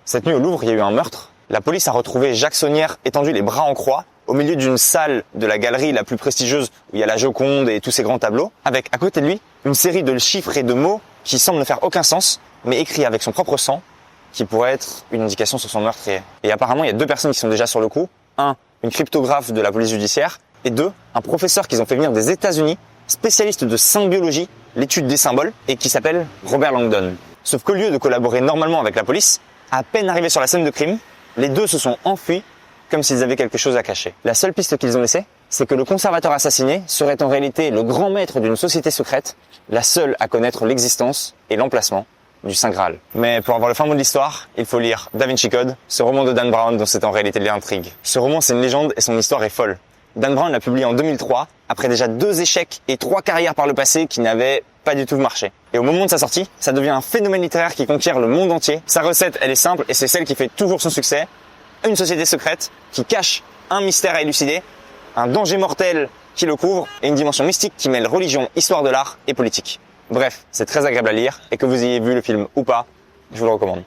Cette nuit au Louvre, il y a eu un meurtre. La police a retrouvé Jacques Saunière étendu les bras en croix au milieu d'une salle de la galerie la plus prestigieuse où il y a la Joconde et tous ces grands tableaux, avec à côté de lui une série de chiffres et de mots qui semblent ne faire aucun sens, mais écrits avec son propre sang, qui pourrait être une indication sur son meurtrier. Et apparemment, il y a 2 personnes qui sont déjà sur le coup. 1, une cryptographe de la police judiciaire, et 2, un professeur qu'ils ont fait venir des États-Unis, spécialiste de symbiologie, l'étude des symboles, et qui s'appelle Robert Langdon. Sauf qu'au lieu de collaborer normalement avec la police, à peine arrivés sur la scène de crime, les 2 se sont enfuis comme s'ils avaient quelque chose à cacher. La seule piste qu'ils ont laissée, c'est que le conservateur assassiné serait en réalité le grand maître d'une société secrète, la seule à connaître l'existence et l'emplacement du Saint Graal. Mais pour avoir le fin mot de l'histoire, il faut lire Da Vinci Code, ce roman de Dan Brown dont c'est en réalité l'intrigue. Ce roman, c'est une légende et son histoire est folle. Dan Brown l'a publié en 2003, après déjà 2 échecs et 3 carrières par le passé qui n'avaient pas du tout marché. Et au moment de sa sortie, ça devient un phénomène littéraire qui conquiert le monde entier. Sa recette, elle est simple et c'est celle qui fait toujours son succès. Une société secrète qui cache un mystère à élucider, un danger mortel qui le couvre et une dimension mystique qui mêle religion, histoire de l'art et politique. Bref, c'est très agréable à lire et que vous ayez vu le film ou pas, je vous le recommande.